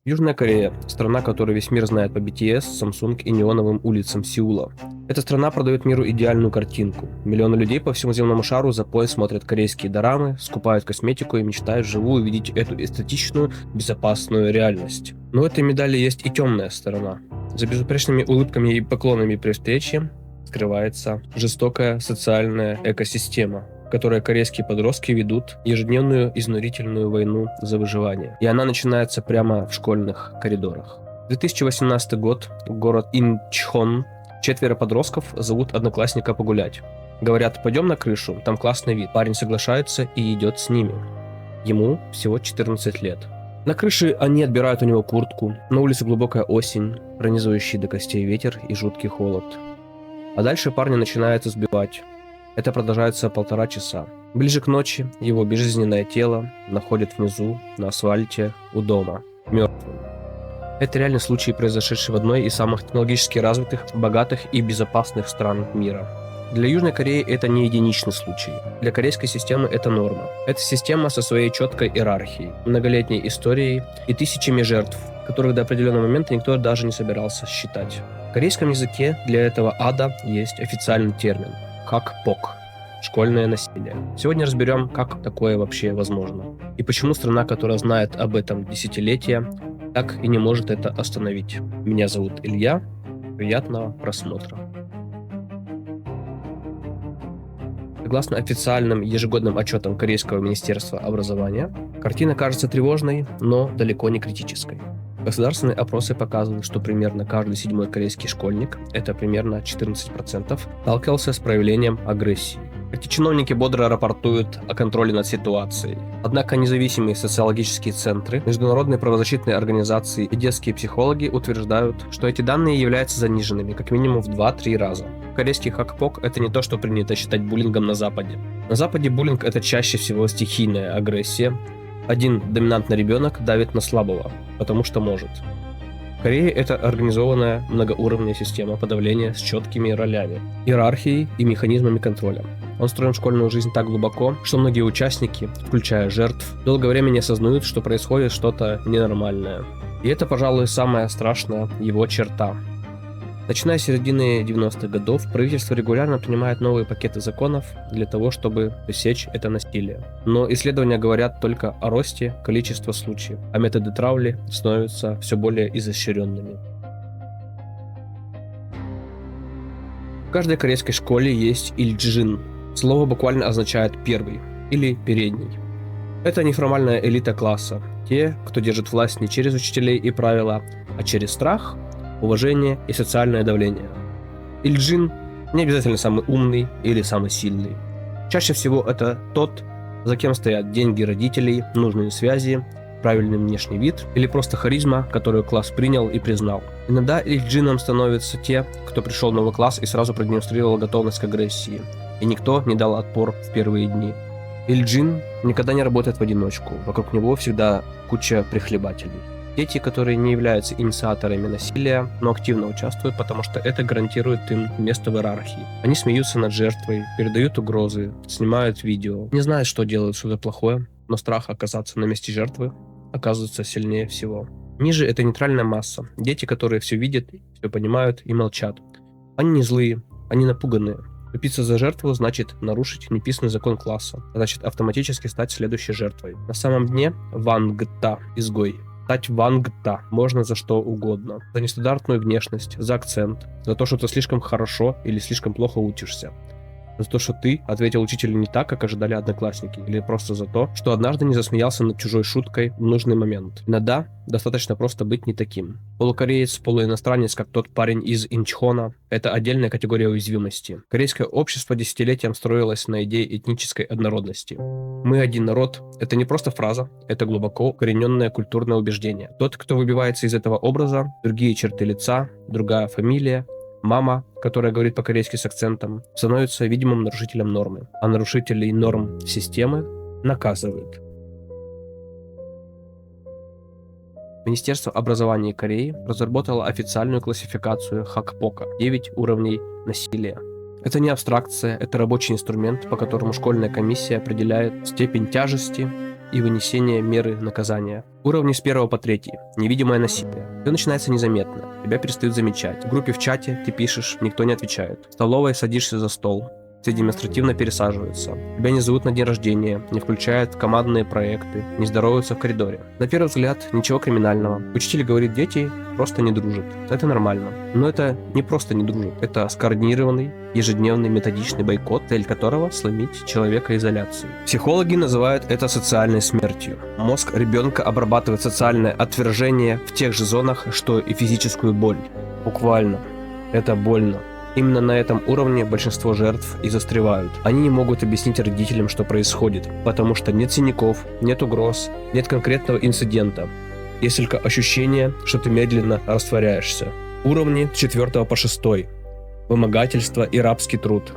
Южная Корея – страна, которую весь мир знает по BTS, Samsung и неоновым улицам Сеула. Эта страна продает миру идеальную картинку. Миллионы людей по всему земному шару за пояс смотрят корейские дорамы, скупают косметику и мечтают вживую увидеть эту эстетичную, безопасную реальность. Но у этой медали есть и темная сторона. За безупречными улыбками и поклонами при встрече скрывается жестокая социальная экосистема, в которой корейские подростки ведут ежедневную изнурительную войну за выживание. И она начинается прямо в школьных коридорах. 2018 год, город Инчхон. 4 подростков зовут одноклассника погулять. Говорят, пойдем на крышу, там классный вид. Парень соглашается и идет с ними. Ему всего 14 лет. На крыше они отбирают у него куртку. На улице глубокая осень, пронизывающий до костей ветер и жуткий холод. А дальше парня начинают избивать. Это продолжается 1,5 часа. Ближе к ночи его безжизненное тело находят внизу, на асфальте, у дома, мертвым. Это реальный случай, произошедший в одной из самых технологически развитых, богатых и безопасных стран мира. Для Южной Кореи это не единичный случай. Для корейской системы это норма. Это система со своей четкой иерархией, многолетней историей и тысячами жертв, которых до определенного момента никто даже не собирался считать. В корейском языке для этого ада есть официальный термин – хакпок – школьное насилие. Сегодня разберем, как такое вообще возможно. И почему страна, которая знает об этом десятилетия, так и не может это остановить. Меня зовут Илья. Приятного просмотра. Согласно официальным ежегодным отчетам Корейского министерства образования, картина кажется тревожной, но далеко не критической. Государственные опросы показывают, что примерно каждый 7-й корейский школьник, это примерно 14%, сталкивался с проявлением агрессии. Эти чиновники бодро рапортуют о контроле над ситуацией. Однако независимые социологические центры, международные правозащитные организации и детские психологи утверждают, что эти данные являются заниженными как минимум в 2-3 раза. Корейский хакпок – это не то, что принято считать буллингом на Западе. На Западе буллинг – это чаще всего стихийная агрессия. Один доминантный ребенок давит на слабого, потому что может. В Корее это организованная многоуровневая система подавления с четкими ролями, иерархией и механизмами контроля. Он встроен в школьную жизнь так глубоко, что многие участники, включая жертв, долгое время не осознают, что происходит что-то ненормальное. И это, пожалуй, самая страшная его черта. Начиная с середины 90-х годов, правительство регулярно принимает новые пакеты законов для того, чтобы пресечь это насилие. Но исследования говорят только о росте количества случаев, а методы травли становятся все более изощренными. В каждой корейской школе есть ильджин. Слово буквально означает «первый» или «передний». Это неформальная элита класса, те, кто держит власть не через учителей и правила, а через страх, уважение и социальное давление. Ильджин не обязательно самый умный или самый сильный. Чаще всего это тот, за кем стоят деньги родителей, нужные связи, правильный внешний вид или просто харизма, которую класс принял и признал. Иногда ильджином становятся те, кто пришел в новый класс и сразу продемонстрировал готовность к агрессии, и никто не дал отпор в первые дни. Ильджин никогда не работает в одиночку, вокруг него всегда куча прихлебателей. Дети, которые не являются инициаторами насилия, но активно участвуют, потому что это гарантирует им место в иерархии. Они смеются над жертвой, передают угрозы, снимают видео, не знают, что делают что-то плохое, но страх оказаться на месте жертвы оказывается сильнее всего. Ниже это нейтральная масса, дети, которые все видят, все понимают и молчат. Они не злые, они напуганные. Вступиться за жертву значит нарушить неписанный закон класса, значит автоматически стать следующей жертвой. На самом дне вангта, изгой. Стать вангта можно за что угодно. За нестандартную внешность, за акцент, за то, что ты слишком хорошо или слишком плохо учишься. За то, что ты ответил учителю не так, как ожидали одноклассники. Или просто за то, что однажды не засмеялся над чужой шуткой в нужный момент. Иногда достаточно просто быть не таким. Полукореец, полуиностранец, как тот парень из Инчхона, это отдельная категория уязвимости. Корейское общество десятилетиям строилось на идее этнической однородности. «Мы один народ» — это не просто фраза, это глубоко укорененное культурное убеждение. Тот, кто выбивается из этого образа, другие черты лица, другая фамилия, мама, которая говорит по-корейски с акцентом, становится видимым нарушителем нормы, а нарушителей норм системы наказывают. Министерство образования Кореи разработало официальную классификацию хакпока – 9 уровней насилия. Это не абстракция, это рабочий инструмент, по которому школьная комиссия определяет степень тяжести, и вынесение меры наказания. Уровни с 1 по 3. Невидимое насилие. Все начинается незаметно. Тебя перестают замечать. В группе в чате ты пишешь, никто не отвечает. В столовой садишься за стол. Все демонстративно пересаживаются. Тебя не зовут на день рождения, не включают в командные проекты, не здороваются в коридоре. На первый взгляд, ничего криминального. Учитель говорит, дети просто не дружат. Это нормально. Но это не просто не дружат. Это скоординированный, ежедневный, методичный бойкот, цель которого сломить человека изоляцией. Психологи называют это социальной смертью. Мозг ребенка обрабатывает социальное отвержение в тех же зонах, что и физическую боль. Буквально. Это больно. Именно на этом уровне большинство жертв и застревают. Они не могут объяснить родителям, что происходит, потому что нет синяков, нет угроз, нет конкретного инцидента. Есть только ощущение, что ты медленно растворяешься. Уровни с 4 по 6. Вымогательство и рабский труд.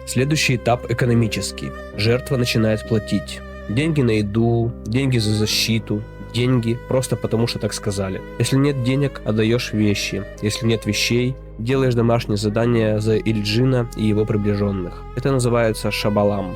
Следующий этап экономический. Жертва начинает платить. Деньги на еду, деньги за защиту, деньги просто потому, что так сказали. Если нет денег, отдаешь вещи. Если нет вещей, делаешь домашнее задание за Ильджина и его приближенных. Это называется шабалам.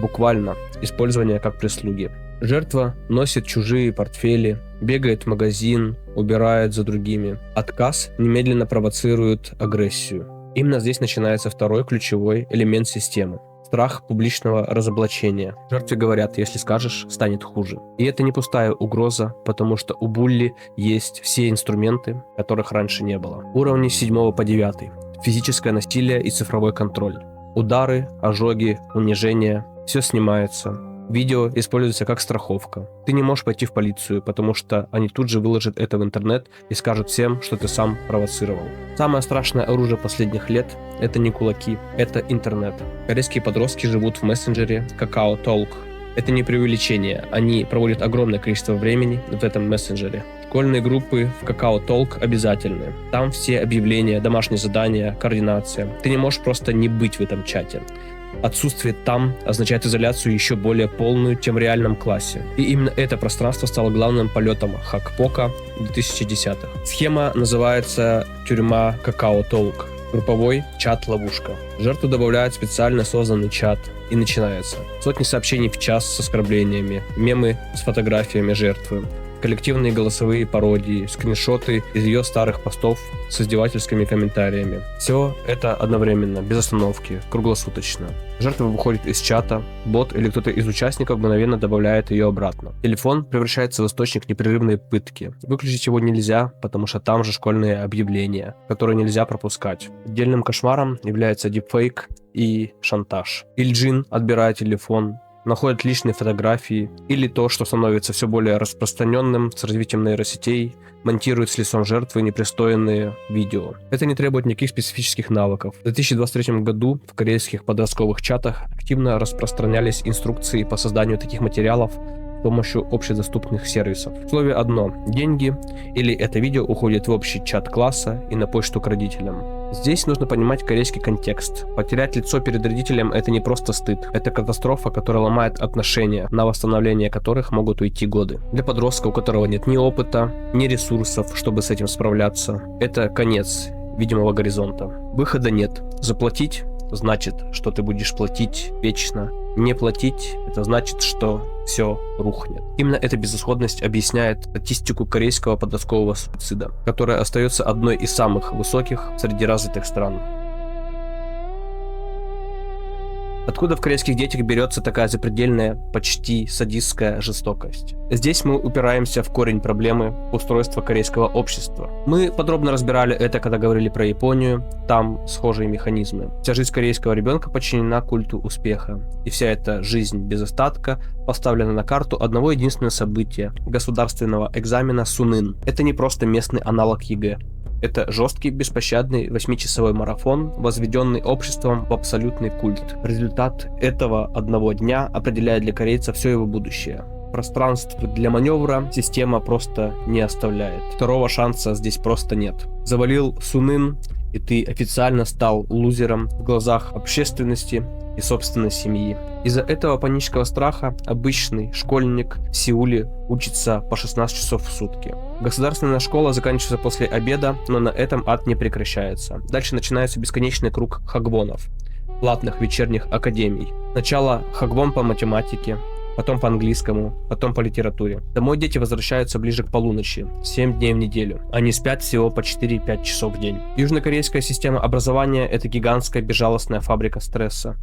Буквально использование как прислуги. Жертва носит чужие портфели, бегает в магазин, убирает за другими. Отказ немедленно провоцирует агрессию. Именно здесь начинается второй ключевой элемент системы. Страх публичного разоблачения. Жертве говорят, если скажешь, станет хуже. И это не пустая угроза, потому что у булли есть все инструменты, которых раньше не было. Уровни с 7 по 9. Физическое насилие и цифровой контроль. Удары, ожоги, унижение. Все снимается. Видео используется как страховка. Ты не можешь пойти в полицию, потому что они тут же выложат это в интернет и скажут всем, что ты сам провоцировал. Самое страшное оружие последних лет – это не кулаки, это интернет. Корейские подростки живут в мессенджере Kakao Talk. Это не преувеличение, они проводят огромное количество времени в этом мессенджере. Школьные группы в Kakao Talk обязательны. Там все объявления, домашние задания, координация. Ты не можешь просто не быть в этом чате. Отсутствие там означает изоляцию еще более полную, чем в реальном классе. И именно это пространство стало главным полетом Хакпока в 2010-х. Схема называется «Тюрьма Kakao Talk». Групповой чат-ловушка. Жертву добавляют в специально созданный чат, и начинается. Сотни сообщений в час с оскорблениями, мемы с фотографиями жертвы, коллективные голосовые пародии, скриншоты из ее старых постов с издевательскими комментариями. Все это одновременно, без остановки, круглосуточно. Жертва выходит из чата, бот или кто-то из участников мгновенно добавляет ее обратно. Телефон превращается в источник непрерывной пытки. Выключить его нельзя, потому что там же школьные объявления, которые нельзя пропускать. Отдельным кошмаром является дипфейк и шантаж. Ильджин отбирает телефон, находят личные фотографии или то, что становится все более распространенным с развитием нейросетей, монтирует с лицом жертвы непристойные видео. Это не требует никаких специфических навыков. В 2023 году в корейских подростковых чатах активно распространялись инструкции по созданию таких материалов с помощью общедоступных сервисов. Условие одно – деньги или это видео уходит в общий чат класса и на почту к родителям. Здесь нужно понимать корейский контекст. Потерять лицо перед родителем – это не просто стыд. Это катастрофа, которая ломает отношения, на восстановление которых могут уйти годы. Для подростка, у которого нет ни опыта, ни ресурсов, чтобы с этим справляться, это конец видимого горизонта. Выхода нет. Заплатить – значит, что ты будешь платить вечно. Не платить – это значит, что все рухнет. Именно эта безысходность объясняет статистику корейского подросткового суицида, которая остается одной из самых высоких среди развитых стран. Откуда в корейских детях берется такая запредельная, почти садистская жестокость? Здесь мы упираемся в корень проблемы устройства корейского общества. Мы подробно разбирали это, когда говорили про Японию, там схожие механизмы. Вся жизнь корейского ребенка подчинена культу успеха. И вся эта жизнь без остатка поставлена на карту одного единственного события – государственного экзамена Сунын. Это не просто местный аналог ЕГЭ. Это жесткий, беспощадный 8-часовой марафон, возведенный обществом в абсолютный культ. Результат этого одного дня определяет для корейца все его будущее. Пространства для маневра система просто не оставляет. Второго шанса здесь просто нет. Завалил Сунын, и ты официально стал лузером в глазах общественности и собственной семьи. Из-за этого панического страха обычный школьник в Сеуле учится по 16 часов в сутки. Государственная школа заканчивается после обеда, но на этом ад не прекращается. Дальше начинается бесконечный круг хагвонов, платных вечерних академий. Сначала хагвон по математике, потом по английскому, потом по литературе. Домой дети возвращаются ближе к полуночи, 7 дней в неделю. Они спят всего по 4-5 часов в день. Южнокорейская система образования – это гигантская безжалостная фабрика стресса.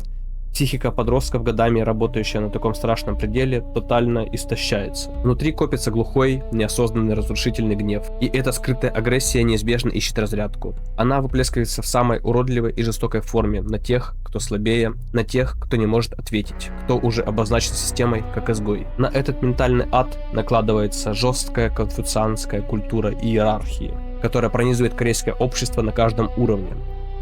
Психика подростков, годами работающая на таком страшном пределе, тотально истощается. Внутри копится глухой, неосознанный разрушительный гнев. И эта скрытая агрессия неизбежно ищет разрядку. Она выплескивается в самой уродливой и жестокой форме на тех, кто слабее, на тех, кто не может ответить, кто уже обозначен системой как изгой. На этот ментальный ад накладывается жесткая конфуцианская культура иерархии, которая пронизывает корейское общество на каждом уровне.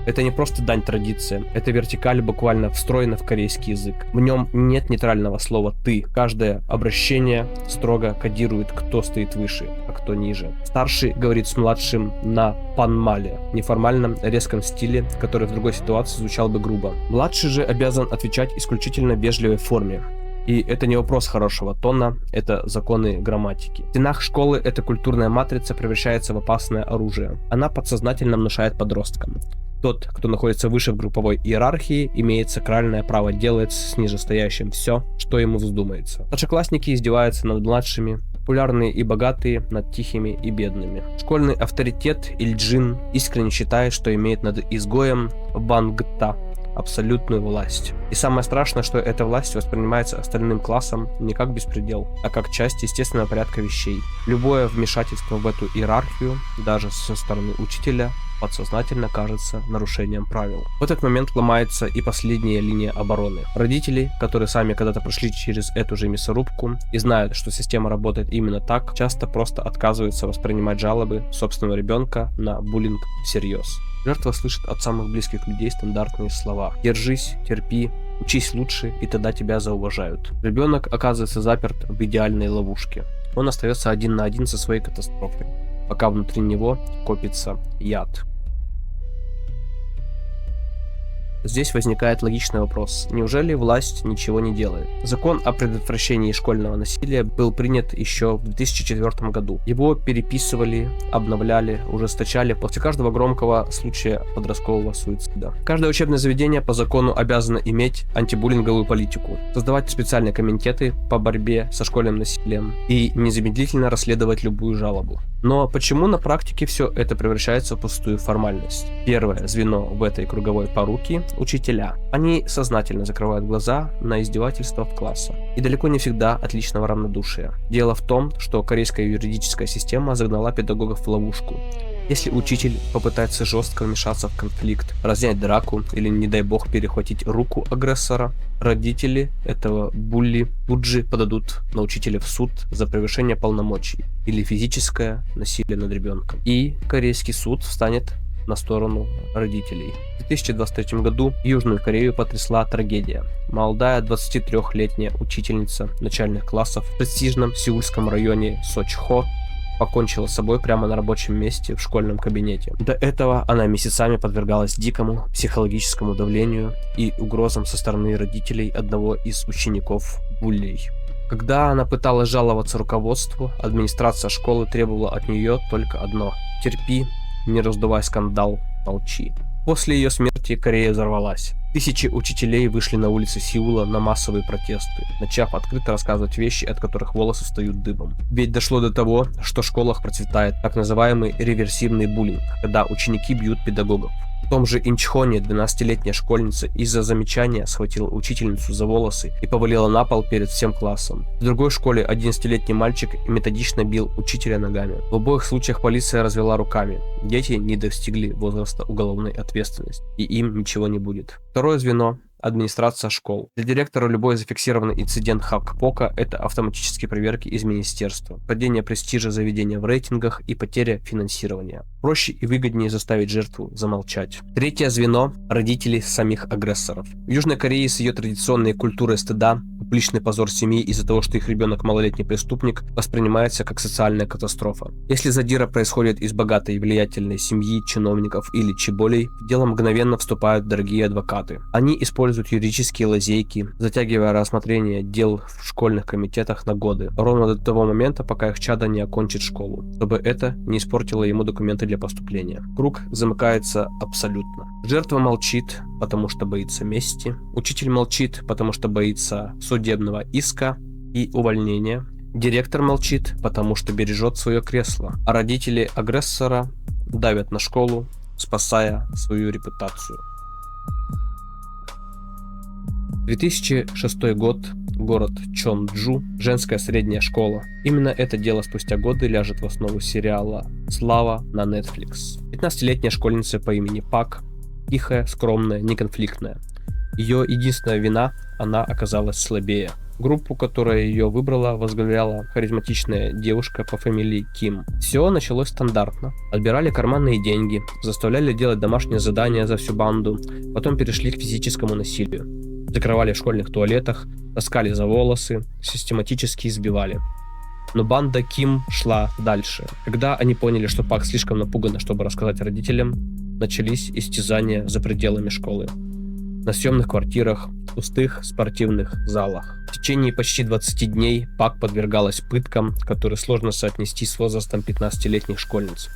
Это не просто дань традициям, эта вертикаль буквально встроена в корейский язык. В нем нет нейтрального слова «ты». Каждое обращение строго кодирует, кто стоит выше, а кто ниже. Старший говорит с младшим на панмале, неформальном, резком стиле, который в другой ситуации звучал бы грубо. Младший же обязан отвечать исключительно в вежливой форме. И это не вопрос хорошего тона, это законы грамматики. В стенах школы эта культурная матрица превращается в опасное оружие. Она подсознательно внушает подросткам: тот, кто находится выше в групповой иерархии, имеет сакральное право делать с нижестоящим все, что ему вздумается. Старшеклассники издеваются над младшими, популярные и богатые над тихими и бедными. Школьный авторитет Ильджин искренне считает, что имеет над изгоем Бангта абсолютную власть. И самое страшное, что эта власть воспринимается остальным классом не как беспредел, а как часть естественного порядка вещей. Любое вмешательство в эту иерархию, даже со стороны учителя, подсознательно кажется нарушением правил. В этот момент ломается и последняя линия обороны. Родители, которые сами когда-то прошли через эту же мясорубку и знают, что система работает именно так, часто просто отказываются воспринимать жалобы собственного ребенка на буллинг всерьез. Жертва слышит от самых близких людей стандартные слова: «Держись, терпи, учись лучше, и тогда тебя зауважают». Ребенок оказывается заперт в идеальной ловушке. Он остается один на один со своей катастрофой, пока внутри него копится яд. Здесь возникает логичный вопрос: неужели власть ничего не делает? Закон о предотвращении школьного насилия был принят еще в 2004 году. Его переписывали, обновляли, ужесточали после каждого громкого случая подросткового суицида. Каждое учебное заведение по закону обязано иметь антибуллинговую политику, создавать специальные комитеты по борьбе со школьным насилием и незамедлительно расследовать любую жалобу. Но почему на практике все это превращается в пустую формальность? Первое звено в этой круговой поруки – учителя. Они сознательно закрывают глаза на издевательства в классах. И далеко не всегда от личного равнодушия. Дело в том, что корейская юридическая система загнала педагогов в ловушку. Если учитель попытается жестко вмешаться в конфликт, разнять драку или, не дай бог, перехватить руку агрессора, родители этого булли тут же подадут на учителя в суд за превышение полномочий или физическое насилие над ребенком. И корейский суд встанет на сторону родителей. В 2023 году Южную Корею потрясла трагедия. Молодая 23-летняя учительница начальных классов в престижном сеульском районе Сочхо покончила с собой прямо на рабочем месте в школьном кабинете. До этого она месяцами подвергалась дикому психологическому давлению и угрозам со стороны родителей одного из учеников буллей. Когда она пыталась жаловаться руководству, администрация школы требовала от нее только одно: терпи, не раздувай скандал, молчи. После ее смерти Корея взорвалась. Тысячи учителей вышли на улицы Сеула на массовые протесты, начав открыто рассказывать вещи, от которых волосы встают дыбом. Ведь дошло до того, что в школах процветает так называемый реверсивный буллинг, когда ученики бьют педагогов. В том же Инчхоне 12-летняя школьница из-за замечания схватила учительницу за волосы и повалила на пол перед всем классом. В другой школе 11-летний мальчик методично бил учителя ногами. В обоих случаях полиция развела руками. Дети не достигли возраста уголовной ответственности, и им ничего не будет. Второе звено – администрация школ. Для директора любой зафиксированный инцидент хакпока – это автоматические проверки из министерства, падение престижа заведения в рейтингах и потеря финансирования. Проще и выгоднее заставить жертву замолчать. Третье звено – родители самих агрессоров. В Южной Корее с ее традиционной культурой стыда публичный позор семьи из-за того, что их ребенок малолетний преступник, воспринимается как социальная катастрофа. Если задира происходит из богатой и влиятельной семьи, чиновников или чеболей, в дело мгновенно вступают дорогие адвокаты. Они используют юридические лазейки, затягивая рассмотрение дел в школьных комитетах на годы, ровно до того момента, пока их чадо не окончит школу, чтобы это не испортило ему документы для поступления. Круг замыкается абсолютно. Жертва молчит, потому что боится мести. Учитель молчит, потому что боится судебного иска. и увольнение. Директор молчит, потому что бережет свое кресло, а родители агрессора давят на школу, спасая свою репутацию. 2006 год. Город Чонджу. Женская средняя школа. Именно это дело спустя годы ляжет в основу сериала «Слава» на Netflix. 15-летняя школьница по имени Пак. Тихая, скромная, неконфликтная. Ее единственная вина – она оказалась слабее. Группу, которая ее выбрала, возглавляла харизматичная девушка по фамилии Ким. Все началось стандартно. Отбирали карманные деньги, заставляли делать домашние задания за всю банду, потом перешли к физическому насилию. Закрывали в школьных туалетах, таскали за волосы, систематически избивали. Но банда Ким шла дальше. Когда они поняли, что Пак слишком напугана, чтобы рассказать родителям, начались истязания за пределами школы. На съемных квартирах, пустых спортивных залах. В течение почти 20 дней Пак подвергалась пыткам, которые сложно соотнести с возрастом 15-летних школьниц.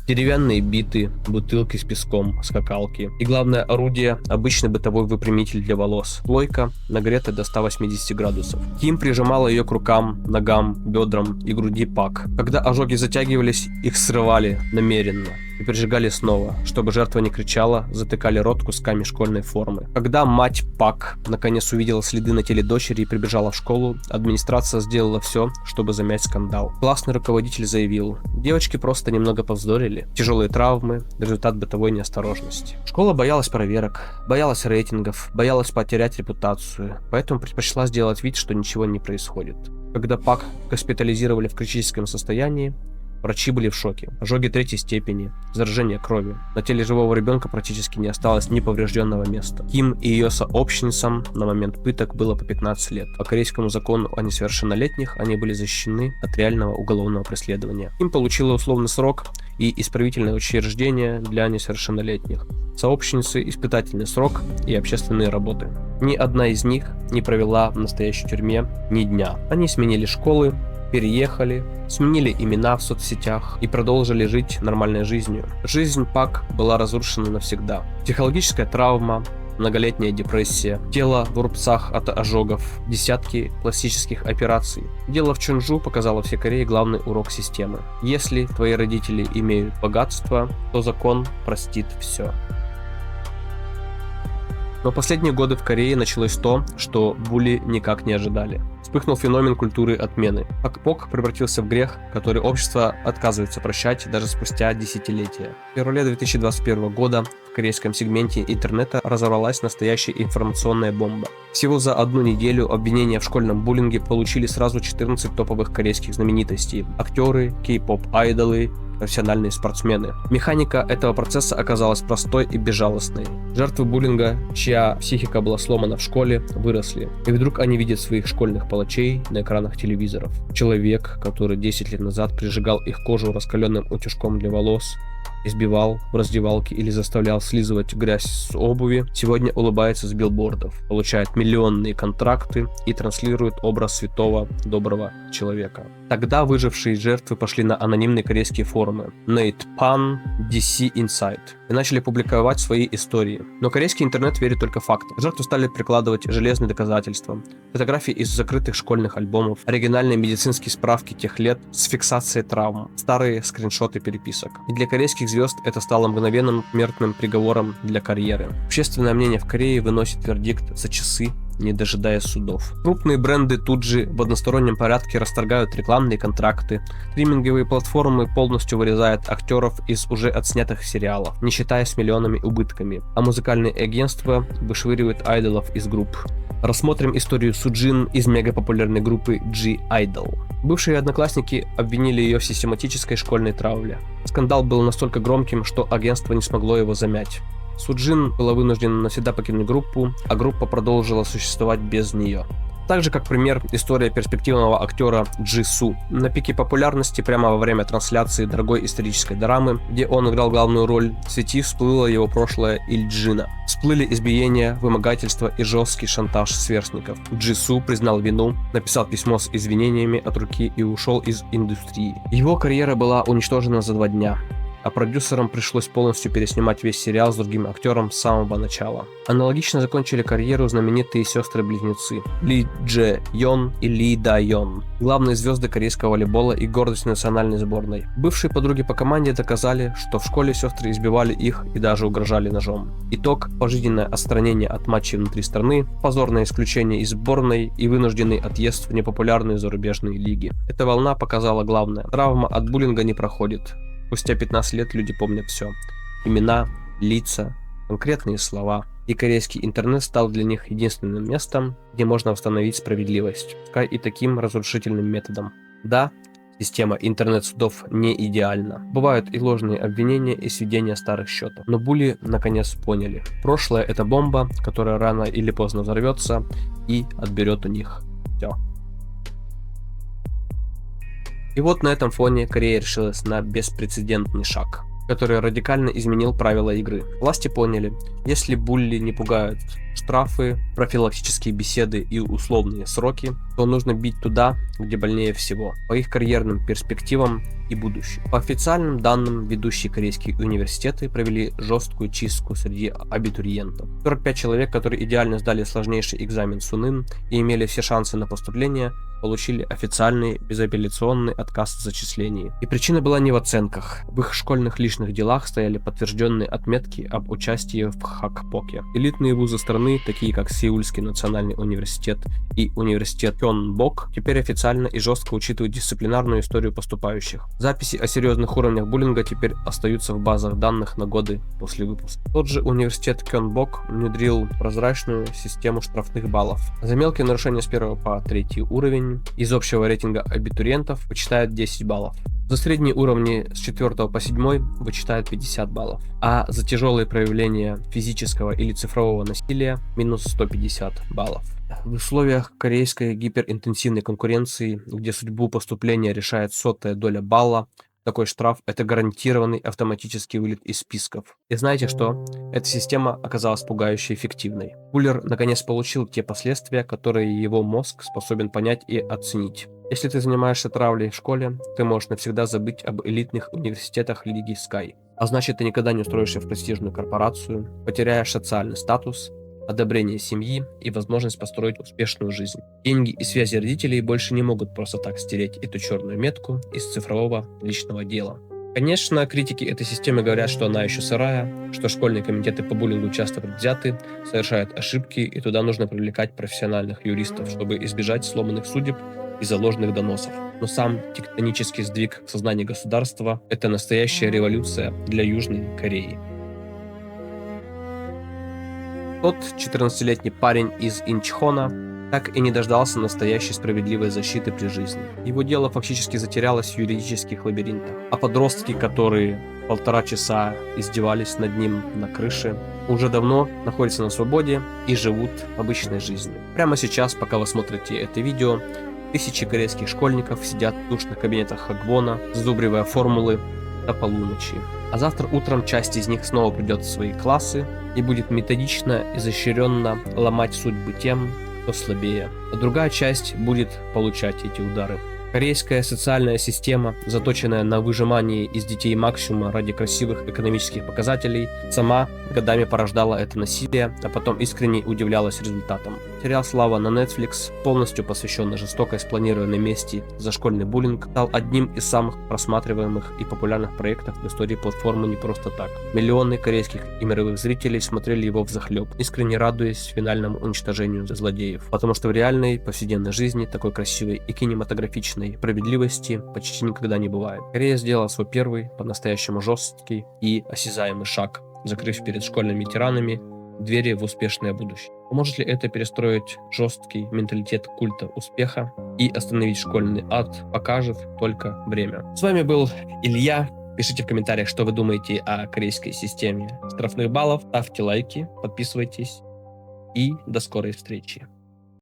Деревянные биты, бутылки с песком, скакалки. И главное орудие – обычный бытовой выпрямитель для волос. Плойка, нагретая до 180 градусов. Ким прижимала ее к рукам, ногам, бедрам и груди Пак. Когда ожоги затягивались, их срывали намеренно и прижигали снова, чтобы жертва не кричала, затыкали рот кусками школьной формы. Когда мать Пак наконец увидела следы на теле дочери и прибежала в школу, администрация сделала все, чтобы замять скандал. Классный руководитель заявил: девочки просто немного повздорили. Тяжелые травмы – результат бытовой неосторожности. Школа боялась проверок, боялась рейтингов, боялась потерять репутацию, поэтому предпочла сделать вид, что ничего не происходит. Когда Пак госпитализировали в критическом состоянии, врачи были в шоке. Ожоги 3-й степени, заражение крови. На теле живого ребенка практически не осталось ни поврежденного места. Ким и ее сообщницам на момент пыток было по 15 лет. По корейскому закону о несовершеннолетних они были защищены от реального уголовного преследования. Ким получила условный срок и исправительное учреждение для несовершеннолетних. Сообщницы – испытательный срок и общественные работы. Ни одна из них не провела в настоящей тюрьме ни дня. Они сменили школы, переехали, сменили имена в соцсетях и продолжили жить нормальной жизнью. Жизнь Пак была разрушена навсегда. Психологическая травма, многолетняя депрессия, тело в рубцах от ожогов, десятки пластических операций. Дело в Чонджу показало всей Корее главный урок системы. Если твои родители имеют богатство, то закон простит все. Но последние годы в Корее началось то, что були никак не ожидали. Вспыхнул феномен культуры отмены. Пак превратился в грех, который общество отказывается прощать даже спустя десятилетия. В феврале 2021 года в корейском сегменте интернета разорвалась настоящая информационная бомба. Всего за одну неделю обвинения в школьном буллинге получили сразу 14 топовых корейских знаменитостей. Актеры, кей-поп-айдолы, профессиональные спортсмены. Механика этого процесса оказалась простой и безжалостной. Жертвы буллинга, чья психика была сломана в школе, выросли. И вдруг они видят своих школьных палачей на экранах телевизоров. Человек, который 10 лет назад прижигал их кожу раскаленным утюжком для волос, избивал в раздевалке или заставлял слизывать грязь с обуви, сегодня улыбается с билбордов, получает миллионные контракты и транслирует образ святого, доброго человека. Тогда выжившие жертвы пошли на анонимные корейские форумы Nate Pan, DC Insight и начали публиковать свои истории. Но корейский интернет верит только фактам. Жертвы стали прикладывать железные доказательства, фотографии из закрытых школьных альбомов, оригинальные медицинские справки тех лет с фиксацией травм, старые скриншоты переписок. И для корейских звезд это стало мгновенным смертным приговором для карьеры. Общественное мнение в Корее выносит вердикт за часы, не дожидаясь судов. Крупные бренды тут же в одностороннем порядке расторгают рекламные контракты. Стриминговые платформы полностью вырезают актеров из уже отснятых сериалов, не считаясь миллионными убытками. А музыкальные агентства вышвыривают айдолов из групп. Рассмотрим историю Суджин из мегапопулярной группы G-Idol. Бывшие одноклассники обвинили ее в систематической школьной травле. Скандал был настолько громким, что агентство не смогло его замять. Суджин была вынуждена навсегда покинуть группу, а группа продолжила существовать без нее. Так же, как пример, история перспективного актера Джи-Су. На пике популярности прямо во время трансляции дорогой исторической драмы, где он играл главную роль, в сети всплыло его прошлое Ильджина. Всплыли избиения, вымогательства и жесткий шантаж сверстников. Джи-Су признал вину, написал письмо с извинениями от руки и ушел из индустрии. Его карьера была уничтожена за 2 дня. а продюсерам пришлось полностью переснимать весь сериал с другим актером с самого начала. Аналогично закончили карьеру знаменитые сестры-близнецы Ли Дже Йон и Ли Да Йон, главные звезды корейского волейбола и гордость национальной сборной. Бывшие подруги по команде доказали, что в школе сестры избивали их и даже угрожали ножом. Итог: пожизненное отстранение от матчей внутри страны, позорное исключение из сборной и вынужденный отъезд в непопулярные зарубежные лиги. Эта волна показала главное: травма от буллинга не проходит. Спустя 15 лет люди помнят все: имена, лица, конкретные слова. И корейский интернет стал для них единственным местом, где можно восстановить справедливость, пускай и таким разрушительным методом. Да, система интернет-судов не идеальна. Бывают и ложные обвинения, и сведения старых счетов. Но булли наконец поняли: прошлое — это бомба, которая рано или поздно взорвется и отберет у них все. И вот на этом фоне Корея решилась на беспрецедентный шаг, который радикально изменил правила игры. Власти поняли: если булли не пугают штрафы, профилактические беседы и условные сроки, то нужно бить туда, где больнее всего, по их карьерным перспективам и будущему. По официальным данным, ведущие корейские университеты провели жесткую чистку среди абитуриентов. 45 человек, которые идеально сдали сложнейший экзамен Сунын и имели все шансы на поступление, получили официальный безапелляционный отказ в зачислении. И причина была не в оценках. В их школьных личных делах стояли подтвержденные отметки об участии в хакпоке. Элитные вузы страны, такие как Сеульский национальный университет и университет Кёнбок, теперь официально и жестко учитывают дисциплинарную историю поступающих. Записи о серьезных уровнях буллинга теперь остаются в базах данных на годы после выпуска. Тот же университет Кёнбок внедрил прозрачную систему штрафных баллов. За мелкие нарушения с 1 по 3 уровень из общего рейтинга абитуриентов вычитают 10 баллов. За средние уровни с 4 по 7 вычитают 50 баллов, а за тяжелые проявления физического или цифрового насилия минус 150 баллов. В условиях корейской гиперинтенсивной конкуренции, где судьбу поступления решает сотая доля балла, такой штраф — это гарантированный автоматический вылет из списков. И знаете что? Эта система оказалась пугающе эффективной. Буллер наконец получил те последствия, которые его мозг способен понять и оценить. Если ты занимаешься травлей в школе, ты можешь навсегда забыть об элитных университетах Лиги Sky. А значит, ты никогда не устроишься в престижную корпорацию, потеряешь социальный статус, одобрение семьи и возможность построить успешную жизнь. Деньги и связи родителей больше не могут просто так стереть эту черную метку из цифрового личного дела. Конечно, критики этой системы говорят, что она еще сырая, что школьные комитеты по буллингу часто предвзяты, совершают ошибки, и туда нужно привлекать профессиональных юристов, чтобы избежать сломанных судеб из-за ложных доносов. Но сам тектонический сдвиг в сознании государства — это настоящая революция для Южной Кореи. Тот 14-летний парень из Инчхона так и не дождался настоящей справедливой защиты при жизни. Его дело фактически затерялось в юридических лабиринтах. А подростки, которые 1,5 часа издевались над ним на крыше, уже давно находятся на свободе и живут обычной жизнью. Прямо сейчас, пока вы смотрите это видео, тысячи корейских школьников сидят в душных кабинетах Хагвона, зазубривая формулы до полуночи. А завтра утром часть из них снова придет в свои классы и будет методично, изощренно ломать судьбы тем, кто слабее. А другая часть будет получать эти удары. Корейская социальная система, заточенная на выжимании из детей максимума ради красивых экономических показателей, сама годами порождала это насилие, а потом искренне удивлялась результатам. Сериал «Слава» на Netflix, полностью посвященный жестокой спланированной мести за школьный буллинг, стал одним из самых просматриваемых и популярных проектов в истории платформы не просто так. Миллионы корейских и мировых зрителей смотрели его взахлеб, искренне радуясь финальному уничтожению злодеев. Потому что в реальной, повседневной жизни такой красивой и кинематографичной справедливости почти никогда не бывает. Корея сделала свой первый, по-настоящему жесткий и осязаемый шаг, закрыв перед школьными тиранами двери в успешное будущее. Поможет ли это перестроить жесткий менталитет культа успеха и остановить школьный ад, покажет только время. С вами был Илья. Пишите в комментариях, что вы думаете о корейской системе штрафных баллов, ставьте лайки, подписывайтесь и до скорой встречи.